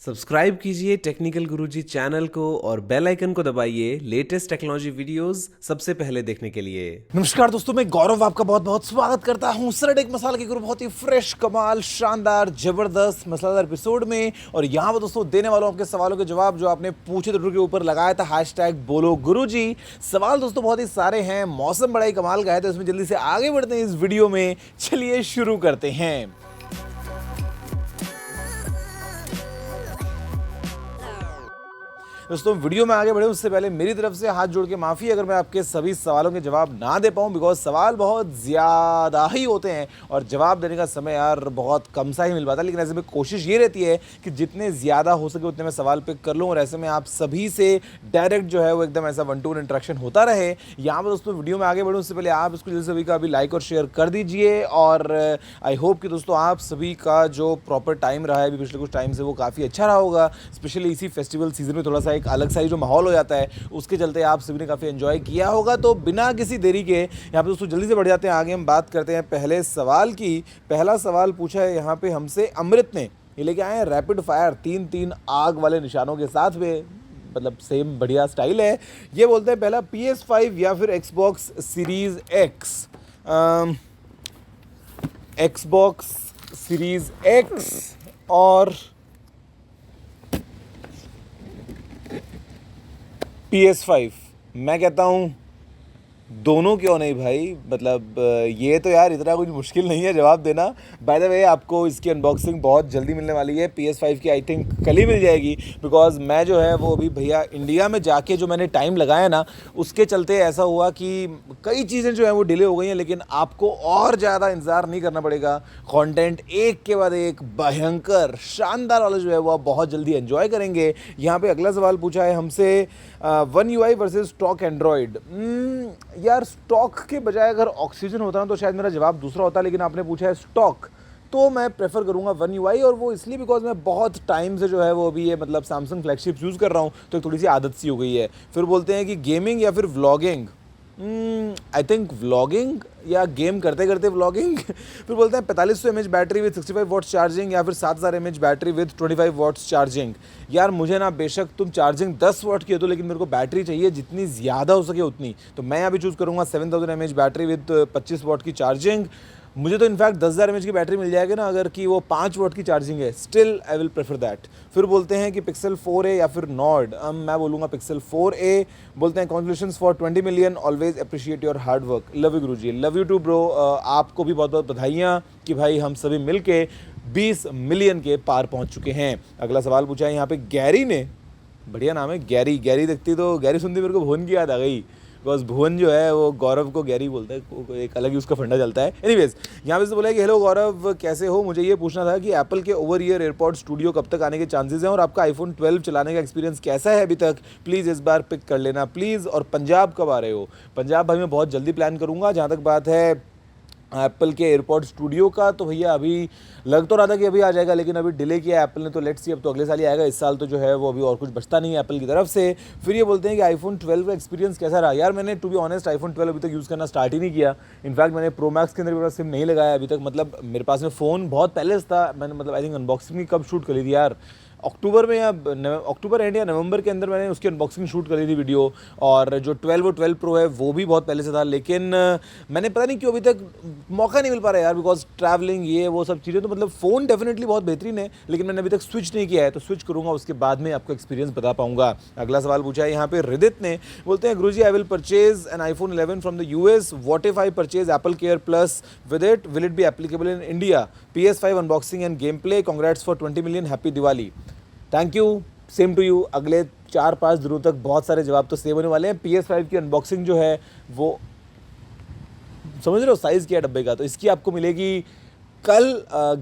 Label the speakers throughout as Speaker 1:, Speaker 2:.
Speaker 1: Subscribe कीजिए technical गुरुजी channel को और बेल आइकन को दबाइए लेटेस्ट टेक्नोलॉजी वीडियोस सबसे पहले देखने के लिए।
Speaker 2: नमस्कार दोस्तों, मैं गौरव आपका बहुत बहुत स्वागत करता हूं सरड एक मसाला के गुरु बहुत ही फ्रेश, कमाल, शानदार, जबरदस्त मसालेदार एपिसोड में। और यहां पर दोस्तों देने वालों आपके सवालों के जवाब जो आपने पूछे थे के ऊपर लगाया था हैशटैग बोलो गुरुजी। सवाल दोस्तों बहुत ही सारे हैं, मौसम बड़ा ही कमाल का है, तो इसमें जल्दी से आगे बढ़ते हैं इस वीडियो में। चलिए शुरू करते हैं। दोस्तों वीडियो में आगे बढ़े उससे पहले मेरी तरफ से हाथ जोड़ के माफ़ी अगर मैं आपके सभी सवालों के जवाब ना दे पाऊँ, बिकॉज सवाल बहुत ज़्यादा ही होते हैं और जवाब देने का समय यार बहुत कम सा ही मिल पाता है। लेकिन ऐसे में कोशिश ये रहती है कि जितने ज़्यादा हो सके उतने मैं सवाल पिक कर लूँ और ऐसे में आप सभी से डायरेक्ट जो है वो एकदम ऐसा 1-to-1 इंटरेक्शन होता रहे। यहाँ पर दोस्तों वीडियो में आगे बढ़ूँ उससे पहले आप इसको जल्दी सभी का अभी लाइक और शेयर कर दीजिए। और आई होप कि दोस्तों आप सभी का जो प्रॉपर टाइम रहा है अभी पिछले कुछ टाइम से वो काफ़ी अच्छा रहा होगा। स्पेशली इसी फेस्टिवल सीजन में थोड़ा सा एक अलग सा ही जो माहौल हो जाता है उसके चलते आप सभी ने काफ़ी एंजॉय किया होगा। तो बिना किसी देरी के यहाँ पे दोस्तों जल्दी से बढ़ जाते हैं आगे, हम बात करते हैं पहले सवाल की। पहला सवाल पूछा है यहाँ पे हमसे अमृत ने, ये लेके आए हैं रैपिड फायर 3-3 आग वाले निशानों के साथ में, मतलब सेम बढ़िया स्टाइल है। ये बोलते हैं पहला PS5 या फिर Xbox series X। Xbox series X और PS5। मैं कहता हूँ दोनों क्यों नहीं भाई, मतलब ये तो यार इतना कुछ मुश्किल नहीं है जवाब देना। बाय द वे आपको इसकी अनबॉक्सिंग बहुत जल्दी मिलने वाली है। PS5 की आई थिंक कल ही मिल जाएगी, बिकॉज मैं जो है वो अभी भैया इंडिया में जाके जो मैंने टाइम लगाया ना उसके चलते ऐसा हुआ कि कई चीज़ें जो हैं वो डिले हो गई हैं। लेकिन आपको और ज़्यादा इंतज़ार नहीं करना पड़ेगा, कंटेंट एक के बाद एक भयंकर शानदार वाला जो है वो आप बहुत जल्दी एंजॉय करेंगे। यहाँ पे अगला सवाल पूछा है हमसे One UI versus stock Android. यार स्टॉक के बजाय अगर ऑक्सीजन होता ना तो शायद मेरा जवाब दूसरा होता, लेकिन आपने पूछा है स्टॉक तो मैं प्रेफर करूंगा One UI, और वो इसलिए बिकॉज मैं बहुत टाइम से जो है वो अभी ये मतलब सैमसंग फ्लैगशिप यूज़ कर रहा हूँ तो एक थोड़ी सी आदत सी हो गई है। फिर बोलते हैं कि गेमिंग या फिर व्लॉगिंग। आई थिंक व्लॉगिंग या गेम करते करते व्लॉगिंग। फिर बोलते हैं 4500 mAh battery with 65 watts charging या फिर 7000 mAh battery with 25 watts charging. यार मुझे ना बेशक तुम चार्जिंग 10 वॉट की हो तो, लेकिन मेरे को बैटरी चाहिए जितनी ज़्यादा हो सके उतनी, तो मैं यहाँ भी चूज़ करूँगा 7000 mAh बैटरी विद 25 वॉट की चार्जिंग। मुझे तो इनफैक्ट 10,000 mAh की बैटरी मिल जाएगी ना अगर कि वो 5 वॉट की चार्जिंग है, still I will prefer that. फिर बोलते हैं कि Pixel 4a या फिर नॉर्ड। मैं बोलूँगा Pixel 4a। बोलते हैं congratulations for 20 million, always appreciate your hard work, love you Guruji, love you too bro. आपको भी बहुत बहुत बधाइयाँ कि भाई हम सभी मिल के 20 मिलियन के पार पहुँच चुके हैं। अगला सवाल पूछा है यहाँ पे गैरी ने, बढ़िया नाम है गैरी। गैरी देखती तो गैरी सुनती मेरे को भुवन की याद आ गई, बिकॉज भुवन जो है वो गौरव को गैरी बोलता है, एक अलग ही उसका फंडा चलता है। एनीवेज यहाँ पे से बोला है कि हेलो गौरव कैसे हो, मुझे ये पूछना था कि एप्पल के ओवर ईयर एयरपॉड स्टूडियो कब तक आने के चांसेस हैं और आपका आईफोन 12 चलाने का एक्सपीरियंस कैसा है अभी तक, प्लीज़ इस बार पिक कर लेना प्लीज़। और पंजाब कब आ रहे हो? पंजाब भाई मैं बहुत जल्दी प्लान करूँगा। जहाँ तक बात है एप्पल के एयरपॉड स्टूडियो का, तो भैया अभी लग तो रहा था कि अभी आ जाएगा, लेकिन अभी डिले किया है एप्पल ने, तो लेट्स सी अब तो अगले साल ही आएगा। इस साल तो जो है वो अभी और कुछ बचता नहीं है एप्पल की तरफ से। फिर ये बोलते हैं कि आईफोन 12 का एक्सपीरियंस कैसा रहा। यार मैंने टू बी ऑनेस्ट आईफोन 12 अभी तक यूज़ करना स्टार्ट ही नहीं किया। इनफैक्ट मैंने प्रो मैक्स के अंदर मेरा सिम नहीं लगाया अभी तक, मतलब मेरे पास में फ़ोन बहुत पहले से था। मैंने मतलब आई थिंक अनबॉक्सिंग भी कब शूट कर ली थी यार, अक्टूबर में या अक्टूबर एंड या नवंबर के अंदर मैंने उसकी अनबॉक्सिंग शूट करी थी वीडियो। और जो 12 प्रो है वो भी बहुत पहले से था, लेकिन मैंने पता नहीं क्यों अभी तक मौका नहीं मिल पा रहा है यार, बिकॉज ट्रैवलिंग ये वो सब चीज़ें। तो मतलब फ़ोन डेफिनेटली बहुत बेहतरीन है, लेकिन मैंने अभी तक स्विच नहीं किया है, तो स्विच करूँगा उसके बाद में आपको एक्सपीरियंस बता पाऊंगा। अगला सवाल पूछा है यहाँ पे हृदित ने, बोलते हैं Guruji I will purchase an iPhone 11 from the US, what if I purchase Apple care plus with it, will it be applicable in India, PS5 unboxing and game play, congrats for 20 million, happy Diwali. Thank you, same to you. अगले 4-5 दिनों तक बहुत सारे जवाब तो save होने वाले हैं। PS5 की अनबॉक्सिंग जो है वो समझ रहे हो साइज़ क्या है डब्बे का, तो इसकी आपको मिलेगी कल।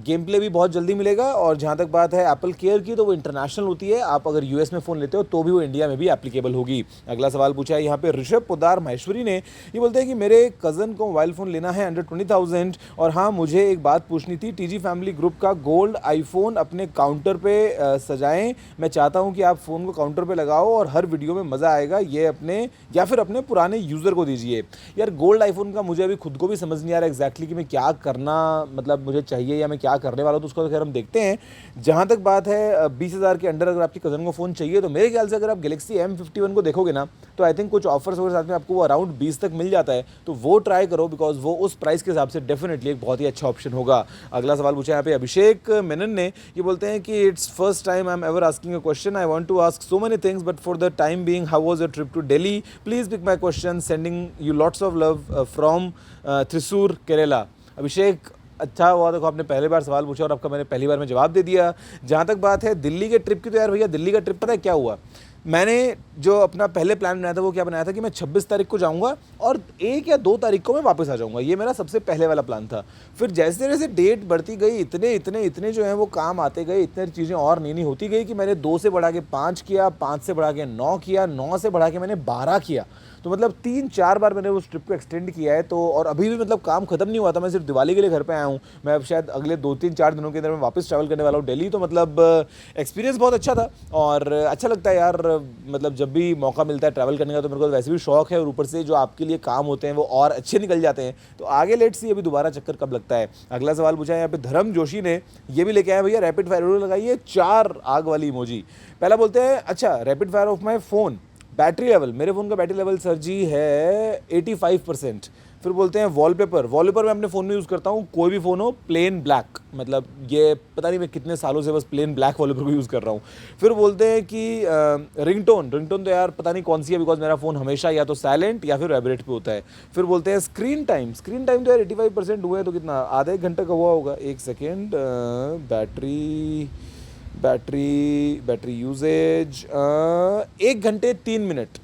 Speaker 2: गेम प्ले भी बहुत जल्दी मिलेगा। और जहाँ तक बात है एप्पल केयर की, तो वो इंटरनेशनल होती है, आप अगर यूएस में फ़ोन लेते हो तो भी वो इंडिया में भी एप्लीकेबल होगी। अगला सवाल पूछा है यहाँ पे ऋषभ पोदार महेश्वरी ने, ये बोलते हैं कि मेरे कज़न को मोबाइल फ़ोन लेना है अंडर 20,000, और हाँ मुझे एक बात पूछनी थी, TG फैमिली ग्रुप का गोल्ड आईफोन अपने काउंटर पे सजाएं, मैं चाहता हूँ कि आप फ़ोन को काउंटर पे लगाओ और हर वीडियो में मज़ा आएगा, ये अपने या फिर अपने पुराने यूज़र को दीजिए। यार गोल्ड आईफोन का मुझे अभी खुद को भी समझ नहीं आ रहा एग्जैक्टली कि मैं क्या करना, मतलब मुझे चाहिए या मैं क्या करने वाला हूँ, तो उसको तो खैर हम देखते हैं। जहाँ तक बात है 20,000 के अंडर अगर आपकी कज़न को फ़ोन चाहिए, तो मेरे ख्याल से अगर आप गैलेक्सी M51 को देखोगे ना, तो आई थिंक कुछ ऑफर्स वगैरह साथ में आपको वो अराउंड 20 तक मिल जाता है, तो वो ट्राई करो, बिकॉज वो उस प्राइस के हिसाब से डेफिनेटली एक बहुत ही अच्छा ऑप्शन होगा। अगला सवाल पूछा यहाँ पे अभिषेक मेनन ने, ये बोलते हैं कि it's first time I am ever asking a question, I want to ask so many things but for the time being how was your trip to Delhi, please pick my question, sending you lots of love from Thrissur Kerala. Abhishek, अच्छा हुआ देखो आपने पहली बार सवाल पूछा और आपका मैंने पहली बार में जवाब दे दिया। जहाँ तक बात है दिल्ली के ट्रिप की, तो यार भैया दिल्ली का ट्रिप पता है क्या हुआ, मैंने जो अपना पहले प्लान बनाया था वो क्या बनाया था कि मैं 26 तारीख को जाऊंगा और 1 या 2 तारीख को मैं वापस आ जाऊंगा, ये मेरा सबसे पहले वाला प्लान था। फिर जैसे जैसे डेट बढ़ती गई, इतने इतने इतने जो है वो काम आते गए, इतने चीज़ें और नई नई होती गई कि मैंने 2 से बढ़ा के 5 किया, 5 से बढ़ा के 9 किया, 9 से बढ़ा के मैंने 12 किया। तो मतलब 3-4 बार मैंने उस ट्रिप को एक्सटेंड किया है। तो और अभी भी मतलब काम खत्म नहीं हुआ था, मैं सिर्फ दिवाली के लिए घर पे आया हूँ। मैं अब शायद अगले 2-3-4 दिनों के अंदर मैं वापस ट्रैवल करने वाला हूँ दिल्ली। तो मतलब एक्सपीरियंस बहुत अच्छा था और अच्छा लगता है यार, मतलब जब भी मौका मिलता है ट्रैवल करने का, तो मेरे को वैसे भी शौक है और ऊपर से जो आपके लिए काम होते हैं वो और अच्छे निकल जाते हैं। तो आगे लेट्स सी अभी दोबारा चक्कर कब लगता है। अगला सवाल पूछा है यहाँ पे धर्म जोशी ने, ये भी लेके आया भैया रैपिड फायर लगाइए 4 आग वाली इमोजी। पहला बोलते हैं अच्छा rapid fire of my phone, battery level, मेरे फ़ोन का बैटरी लेवल सर जी है 85%। फिर बोलते हैं वॉलपेपर, वॉलपेपर मैं अपने फ़ोन में यूज़ करता हूँ, कोई भी फ़ोन हो प्लेन ब्लैक, मतलब ये पता नहीं मैं कितने सालों से बस प्लेन ब्लैक वॉलपेपर को यूज़ कर रहा हूँ। फिर बोलते हैं कि रिंगटोन, रिंगटोन तो यार पता नहीं कौन सी है, बिकॉज मेरा फ़ोन हमेशा या तो साइलेंट या फिर वाइब्रेट पे होता है। फिर बोलते हैं स्क्रीन टाइम, स्क्रीन टाइम तो यार 85% हुआ है, तो कितना आधा 1 घंटा का हुआ होगा। 1 सेकेंड, बैटरी यूजेज 1 घंटे 3 मिनट,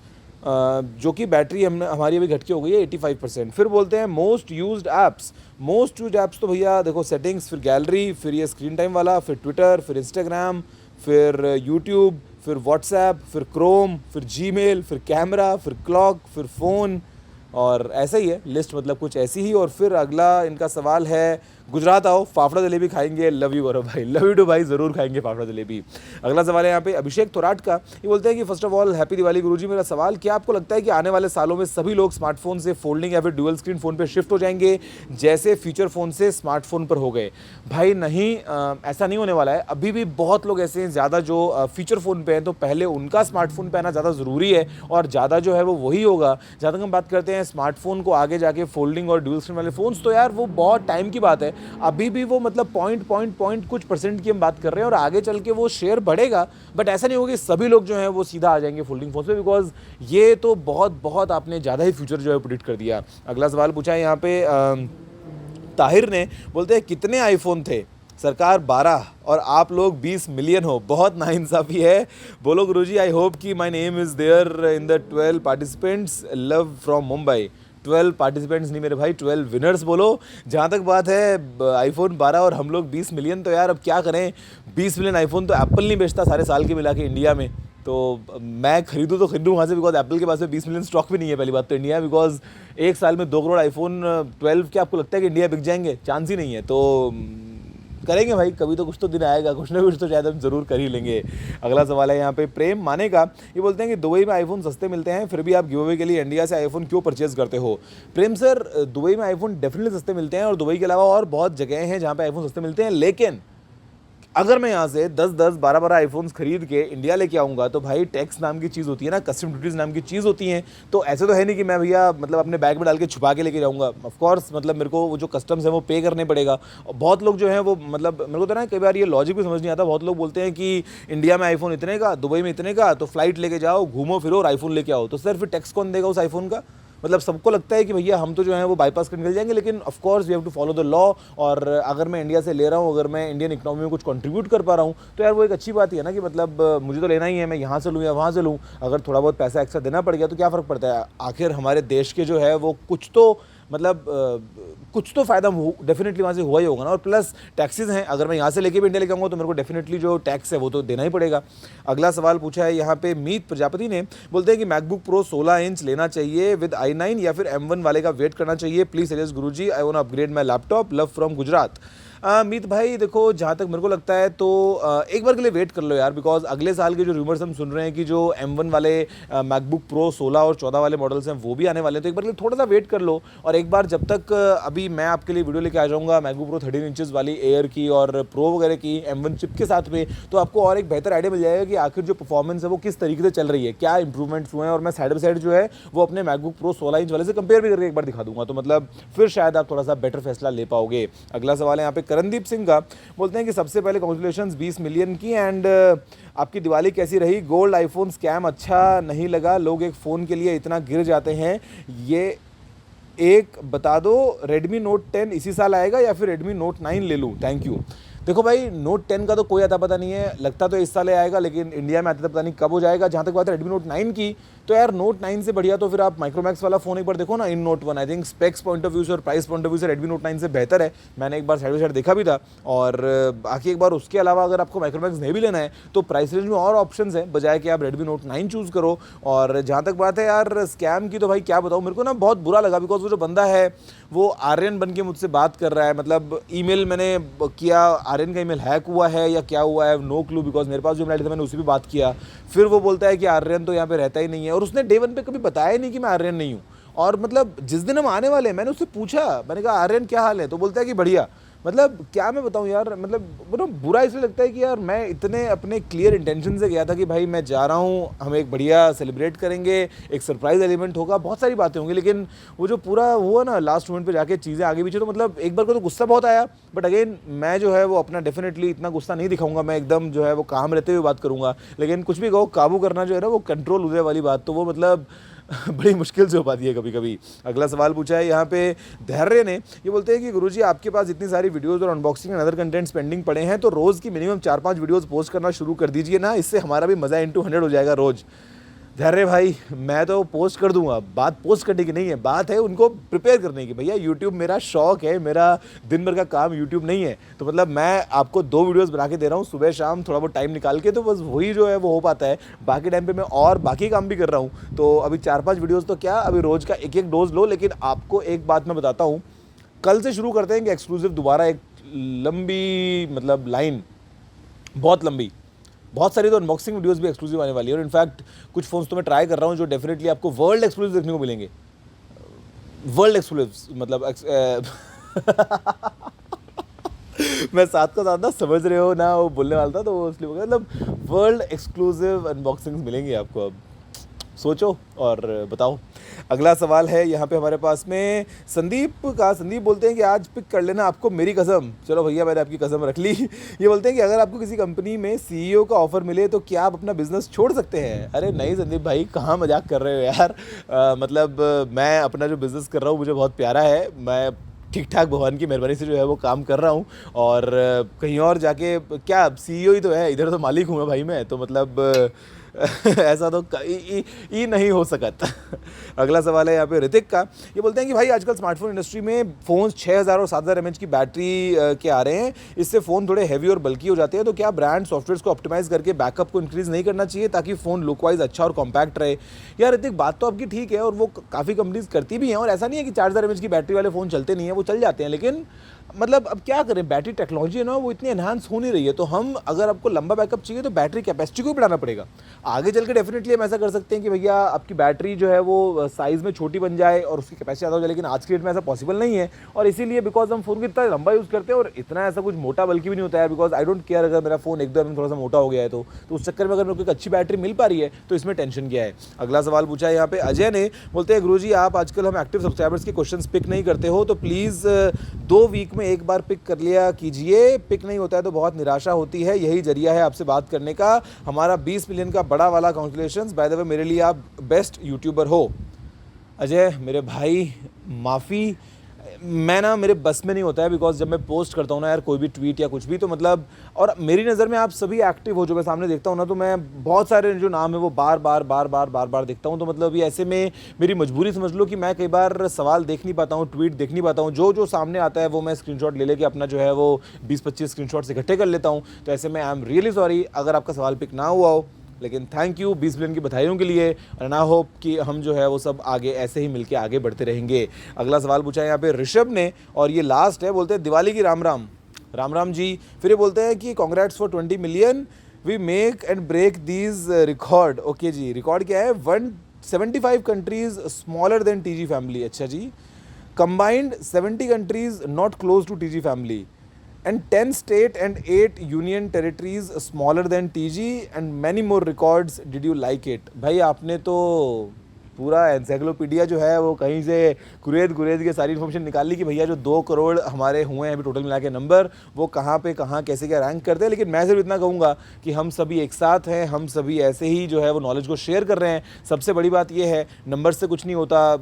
Speaker 2: जो कि बैटरी हमारी अभी घट के हो गई है 85%। फिर बोलते हैं most used apps, most used apps तो भैया देखो सेटिंग्स, फिर गैलरी, फिर ये स्क्रीन टाइम वाला, फिर ट्विटर, फिर इंस्टाग्राम, फिर यूट्यूब, फिर व्हाट्सएप, फिर क्रोम, फिर जीमेल, फिर कैमरा, फिर क्लॉक, फिर फ़ोन, और ऐसा ही है लिस्ट, मतलब कुछ ऐसी ही। और फिर अगला इनका सवाल है गुजरात आओ फाफड़ा जलेबी खाएंगे, लव यू गौरव भाई, लव यू टू भाई, ज़रूर खाएंगे फाफड़ा जलेबी। अगला सवाल है यहाँ पे अभिषेक थोराट का, ये बोलते हैं कि first of all happy Diwali Guruji. मेरा सवाल, क्या आपको लगता है कि आने वाले सालों में सभी लोग स्मार्टफोन से फोल्डिंग या फिर डुअल स्क्रीन फ़ोन पे शिफ्ट हो जाएंगे, जैसे फीचर फ़ोन से स्मार्टफोन पर हो गए? भाई नहीं, ऐसा नहीं होने वाला है। अभी भी बहुत लोग ऐसे हैं ज़्यादा जो फीचर फ़ोन पे हैं, तो पहले उनका स्मार्टफोन पे आना ज़्यादा ज़रूरी है और ज़्यादा जो है वो वही होगा। जहाँ तक हम बात करते हैं स्मार्टफोन को आगे जाके फोल्डिंग और डुअल स्क्रीन वाले फ़ोन्स, तो यार वो बहुत टाइम की बात है। अभी भी वो मतलब पॉइंट कुछ परसेंट की हम बात कर रहे हैं और आगे चल के वो शेयर बढ़ेगा, बट ऐसा नहीं होगा कि सभी लोग जो हैं वो सीधा आ जाएंगे फोल्डिंग फोन पे, बिकॉज ये तो बहुत आपने ज़्यादा ही फ्यूचर जो है प्रेडिक्ट कर दिया। अगला सवाल पूछा है यहाँ पे ताहिर ने, बोलते हैं कितने आईफोन थे? सरकार 12 और आप लोग 20 मिलियन हो, बहुत नाइंसाफ़ी है। बोलो गुरुजी, आई होप कि my name is there in the 12 participants, love from Mumbai. 12 participants नहीं मेरे भाई, 12 विनर्स बोलो। जहाँ तक बात है आईफोन 12 और हम लोग 20 मिलियन, तो यार अब क्या करें, 20 मिलियन आईफोन तो एप्पल नहीं बेचता सारे साल के मिला के इंडिया में। तो मैं खरीदूँ तो खरीदूँ वहाँ से, बिकॉज एप्पल के पास में 20 मिलियन स्टॉक भी नहीं है पहली बात तो इंडिया, बिकॉज एक साल में 2 करोड़ आईफोन 12 के आपको लगता है कि इंडिया बिक जाएंगे? चांस ही नहीं है। तो करेंगे भाई, कभी तो कुछ तो दिन आएगा, कुछ ना कुछ तो शायद हम जरूर कर ही लेंगे। अगला सवाल है यहाँ पे प्रेम माने का, ये बोलते हैं कि दुबई में आईफोन सस्ते मिलते हैं, फिर भी आप गिव अवे के लिए इंडिया से आईफोन क्यों परचेज करते हो? प्रेम सर, दुबई में आईफोन डेफिनेटली सस्ते मिलते हैं और दुबई के अलावा और बहुत जगह हैं जहाँ पे आईफोन सस्ते मिलते हैं, लेकिन अगर मैं यहाँ से 10-10, 12-12 आईफोन्स खरीद के इंडिया लेके आऊँगा, तो भाई टैक्स नाम की चीज़ होती है ना, कस्टम ड्यूटीज़ नाम की चीज़ होती हैं। तो ऐसे तो है नहीं कि मैं भैया मतलब अपने बैग में डाल के छुपा के लेके जाऊँगा। ऑफ कोर्स मतलब मेरे को वो जो कस्टम्स है वो पे करने पड़ेगा। बहुत लोग जो हैं वो मतलब मेरे को तो ना कई बार ये लॉजिक भी समझ नहीं आता। बहुत लोग बोलते हैं कि इंडिया में आईफोन इतने का, दुबई में इतने का, तो फ्लाइट लेके जाओ, घूमो फिरो और आईफोन लेके आओ। तो सर फिर टैक्स कौन देगा उस आईफोन का? मतलब सबको लगता है कि भैया हम तो जो है वो बाईपास कर निकल जाएंगे, लेकिन of course we have to follow the law. और अगर मैं इंडिया से ले रहा हूँ, अगर मैं इंडियन इकोनॉमी में कुछ कंट्रीब्यूट कर पा रहा हूँ, तो यार वो एक अच्छी बात ही है ना, कि मतलब मुझे तो लेना ही है, मैं यहाँ से लूँ या वहाँ से लूँ। अगर थोड़ा बहुत पैसा एक्स्ट्रा देना पड़ गया तो क्या फ़र्क पड़ता है? आखिर हमारे देश के जो है वो कुछ तो मतलब कुछ तो फ़ायदा डेफिनेटली वहाँ से हुआ ही होगा ना। और प्लस टैक्सेस हैं, अगर मैं यहाँ से लेके भी इंडिया लेके आऊँगा तो मेरे को डेफिनेटली जो टैक्स है वो तो देना ही पड़ेगा। अगला सवाल पूछा है यहाँ पे मीत प्रजापति ने, बोलते हैं कि मैकबुक प्रो 16 इंच लेना चाहिए विद i9 या फिर M1 वाले का वेट करना चाहिए? Please suggest Guruji, I want upgrade my laptop, love from Gujarat. Meet भाई देखो, जहाँ तक मेरे को लगता है तो एक बार के लिए वेट कर लो यार, बिकॉज अगले साल के जो रूमर्स हम सुन रहे हैं कि जो M1 वाले मैकबुक प्रो 16 और 14 वाले मॉडल्स हैं वो भी आने वाले हैं, तो एक बार के लिए थोड़ा सा वेट कर लो। और एक बार जब तक अभी मैं आपके लिए वीडियो लेके आ जाऊँगा मैकबुक प्रो 13 इंचेस वाली एयर की और प्रो वगैरह की M1 चिप के साथ में, तो आपको और एक बेहतर आइडिया मिल जाएगा कि आखिर जो परफॉर्मेंस है वो किस तरीके से चल रही है, क्या इंप्रूवमेंट्स हुए हैं। और मैं साइड बाई साइड जो है वो अपने मैकबुक प्रो 16 इंच वाले से कंपेयर भी करके एक बार दिखा दूंगा, तो मतलब फिर शायद आप थोड़ा सा बेटर फैसला ले पाओगे। अगला सवाल है यहाँ पे करणदीप सिंह का, बोलते हैं कि सबसे पहले कॉन्ग्रेचुलेशन 20 मिलियन की, एंड आपकी दिवाली कैसी रही? गोल्ड आईफोन स्कैम अच्छा नहीं लगा, लोग एक फ़ोन के लिए इतना गिर जाते हैं, ये एक बता दो रेडमी नोट 10 इसी साल आएगा या फिर रेडमी नोट 9 ले लूँ? Thank you. देखो भाई, नोट 10 का तो कोई अता पता नहीं है, लगता तो इस साल आएगा लेकिन इंडिया में आता तो पता नहीं कब हो जाएगा। जहाँ तक बात है रेडमी नोट 9 की, तो यार नोट 9 से बढ़िया तो फिर आप माइक्रोमैक्स वाला फ़ोन एक बार देखो ना, इन note 1। I think specs point of view से और प्राइस पॉइंट ऑफ व्यू से रेडमी नोट 9 से बेहतर है। मैंने एक बार साइड बाई साइड देखा भी था। और बाकी एक बार उसके अलावा अगर आपको माइक्रोमैक्स नहीं भी लेना है तो प्राइस रेंज में और ऑप्शंस हैं, बजाय कि आप रेडमी नोट 9 चूज़ करो। और जहाँ तक बात है यार स्कैम की, तो भाई क्या बताऊँ, मेरे को ना बहुत बुरा लगा, बिकॉज वो जो बंदा है वो आर्यन बन के मुझसे बात कर रहा है। मतलब ईमेल मैंने किया, आर्यन का ईमेल हैक हुआ है या क्या हुआ है, नो क्लू, बिकॉज मेरे पास जो ईमेल था मैंने उसी पे बात किया। फिर वो बोलता है कि आर्यन तो यहाँ पे रहता ही नहीं है, और उसने डे 1 पे कभी बताया ही नहीं कि मैं आर्यन नहीं हूँ। और मतलब जिस दिन हम आने वाले हैं मैंने उससे पूछा, मैंने कहा आर्यन क्या हाल है, तो बोलता है कि बढ़िया। मतलब क्या मैं बताऊं यार, मतलब बुरा इसलिए लगता है कि यार मैं इतने अपने क्लियर इंटेंशन से गया था कि भाई मैं जा रहा हूँ, हम एक बढ़िया सेलिब्रेट करेंगे, एक सरप्राइज एलिमेंट होगा, बहुत सारी बातें होंगी, लेकिन वो जो पूरा हुआ ना लास्ट मोमेंट पे जाके चीज़ें आगे पीछे, तो मतलब एक बार को तो गुस्सा बहुत आया। बट अगेन मैं जो है वो अपना डेफिनेटली इतना गुस्सा नहीं दिखाऊंगा, मैं एकदम जो है वो काम रहते हुए बात करूँगा। लेकिन कुछ भी कहो, काबू करना जो है ना वो कंट्रोल होने वाली बात, तो वो मतलब बड़ी मुश्किल से हो पाती है कभी कभी। अगला सवाल पूछा है यहाँ पे धैर्य ने, ये बोलते हैं कि गुरुजी आपके पास इतनी सारी वीडियोस और unboxing and other contents pending पड़े हैं, तो रोज़ की मिनिमम 4-5 वीडियोस पोस्ट करना शुरू कर दीजिए ना, इससे हमारा भी मज़ा इंटू 100 हो जाएगा रोज़। धैर्य भाई, मैं तो पोस्ट कर दूंगा, बात पोस्ट करने की नहीं है, बात है उनको प्रिपेयर करने की। भैया यूट्यूब मेरा शौक है, मेरा दिन भर का काम यूट्यूब नहीं है, तो मतलब मैं आपको 2 वीडियोस बना के दे रहा हूँ सुबह शाम थोड़ा बहुत टाइम निकाल के, तो बस वही जो है वो हो पाता है। बाकी टाइम पे मैं और बाकी काम भी कर रहा हूँ, तो अभी 4-5 वीडियोज़ तो क्या, अभी रोज़ का एक डोज लो। लेकिन आपको एक बात मैं बताता हूँ, कल से शुरू करते हैं कि एक्सक्लूसिव दोबारा एक लंबी मतलब लाइन, बहुत लंबी, बहुत सारी तो अनबॉक्सिंग वीडियोस भी एक्सक्लूसिव आने वाली है। और इनफैक्ट कुछ फोन्स तो मैं ट्राई कर रहा हूँ जो डेफिनेटली आपको वर्ल्ड एक्सक्लूसिव देखने को मिलेंगे। वर्ल्ड एक्सक्लूसिव मतलब मैं साथ का साथ ना, समझ रहे हो ना, वो बोलने वाला था तो वो इसलिए मतलब वर्ल्ड एक्सक्लूसिव अनबॉक्सिंग्स मिलेंगे आपको। अब सोचो और बताओ। अगला सवाल है यहाँ पे हमारे पास में संदीप का। संदीप बोलते हैं कि आज पिक कर लेना आपको मेरी कसम। चलो भैया, मैंने आपकी कसम रख ली। ये बोलते हैं कि अगर आपको किसी कंपनी में CEO का ऑफर मिले तो क्या आप अपना बिजनेस छोड़ सकते हैं? अरे नहीं संदीप भाई, कहाँ मजाक कर रहे हो यार। मतलब मैं अपना जो बिज़नेस कर रहा हूँ मुझे बहुत प्यारा है, मैं ठीक ठाक भगवान की मेहरबानी से जो है वो काम कर रहा हूँ। और कहीं और जाके क्या, CEO ही तो है, इधर तो मालिक हूँ मैं भाई मैं, तो मतलब ऐसा तो ही नहीं हो सकता। अगला सवाल है यहाँ पे ऋतिक का। ये बोलते हैं कि भाई आजकल स्मार्टफोन इंडस्ट्री में फ़ोन्स 6000 और 7000 mAh की बैटरी के आ रहे हैं, इससे फ़ोन थोड़े हैवी और बल्की हो जाते हैं, तो क्या ब्रांड सॉफ्टवेयर्स को ऑप्टिमाइज़ करके बैकअप को इंक्रीज़ नहीं करना चाहिए ताकि फ़ोन लुक वाइज अच्छा और कॉम्पैक्ट रहे? यार ऋतिक, बात तो आपकी ठीक है और वो काफ़ी कंपनीज करती भी हैं, और ऐसा नहीं है कि 4000 mAh की बैटरी वाले फ़ोन चलते नहीं हैं, वो चल जाते हैं। लेकिन मतलब अब क्या करें, बैटरी टेक्नोलॉजी है ना वो इतनी एनहांस हो नहीं रही है, तो हम अगर आपको लंबा बैकअप चाहिए तो बैटरी कैपेसिटी को भी बढ़ाना पड़ेगा। आगे चल के डेफिनेटली हम ऐसा कर सकते हैं कि भैया आपकी बैटरी जो है वो साइज़ में छोटी बन जाए और उसकी कैपेसिटी ज़्यादा हो जाए, लेकिन आज की डेट में ऐसा पॉसिबल नहीं है। और इसीलिए बिकॉज हम फ़ोन को इतना लंबा यूज़ करते हैं और इतना ऐसा कुछ मोटा बल्कि भी नहीं होता है, बिकॉज आई डोंट केयर अगर मेरा फ़ोन 1-2 mm थोड़ा सा मोटा हो गया है तो उस चक्कर में अगर मेरे को एक अच्छी बैटरी मिल पा रही है तो इसमें टेंशन क्या है। अगला सवाल पूछा है यहाँ पे अजय ने। बोलते हैं गुरुजी आप आजकल हम एक्टिव सब्सक्राइबर्स के क्वेश्चंस पिक नहीं करते हो, तो प्लीज़ 2 वीक में एक बार पिक कर लिया कीजिए। पिक नहीं होता है तो बहुत निराशा होती है, यही जरिया है आपसे बात करने का। हमारा 20 मिलियन का बड़ा वाला कांग्रेचुलेशंस, बाय द वे मेरे लिए आप बेस्ट यूट्यूबर हो। अजय मेरे भाई, माफ़ी, मैं ना मेरे बस में नहीं होता है, बिकॉज जब मैं पोस्ट करता हूँ ना यार कोई भी ट्वीट या कुछ भी, तो मतलब और मेरी नज़र में आप सभी एक्टिव हो जो मैं सामने देखता हूँ ना, तो मैं बहुत सारे जो नाम है वो बार बार देखता हूँ। तो मतलब ये ऐसे में मेरी मजबूरी समझ लो कि मैं कई बार सवाल देख नहीं पाता हूँ, ट्वीट देख नहीं पाता हूँ, जो सामने आता है वो मैं स्क्रीनशॉट ले लेके अपना जो है वो 20-25 स्क्रीनशॉट्स इकट्ठे कर लेता हूँ। तो ऐसे में आई एम रियली सॉरी अगर आपका सवाल पिक ना हुआ हो, लेकिन थैंक यू 20 मिलियन की बधाइयों के लिए, और ना होप कि हम जो है वो सब आगे ऐसे ही मिलके आगे बढ़ते रहेंगे। अगला सवाल पूछा है यहाँ पे ऋषभ ने, और ये लास्ट है। बोलते हैं दिवाली की राम राम। राम राम जी। फिर ये बोलते हैं कि congrats for 20 million, we make and break these record. Okay जी, रिकॉर्ड क्या है? 175 countries smaller than TG family. अच्छा जी, combined 70 countries not close to TG family and 10 state and 8 union territories smaller than TG and many more records. Did you like it? भाई आपने तो पूरा encyclopedia जो है वो कहीं से कुरेद के सारी इन्फॉर्मेशन निकाल ली कि भैया जो 2 करोड़ हमारे हुए हैं अभी टोटल मिला के नंबर, वो कहाँ पे कहाँ कैसे क्या रैंक करते हैं। लेकिन मैं सिर्फ इतना कहूँगा कि हम सभी एक साथ हैं, हम सभी ऐसे ही जो है वो नॉलेज को शेयर कर रहे हैं। सबसे बड़ी बात ये है, नंबर से कुछ नहीं होता,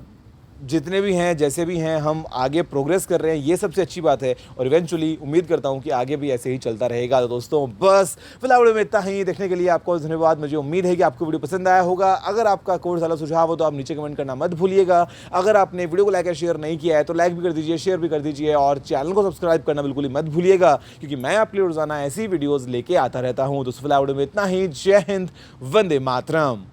Speaker 2: जितने भी हैं जैसे भी हैं हम आगे प्रोग्रेस कर रहे हैं, ये सबसे अच्छी बात है। और इवेंचुअली उम्मीद करता हूँ कि आगे भी ऐसे ही चलता रहेगा। तो दोस्तों बस फिलहाल वीडियो में इतना ही। देखने के लिए आपको धन्यवाद। मुझे उम्मीद है कि आपको वीडियो पसंद आया होगा। अगर आपका कोई सारा सुझाव हो तो आप नीचे कमेंट करना मत भूलिएगा। अगर आपने वीडियो को लाइक और शेयर नहीं किया है तो लाइक भी कर दीजिए, शेयर भी कर दीजिए और चैनल को सब्सक्राइब करना बिल्कुल ही मत भूलिएगा, क्योंकि मैं आपके लिए रोजाना ऐसी वीडियोज़ लेके आता रहता हूँ। तो फिलहाल वीडियो में इतना ही। जय हिंद, वंदे मातरम।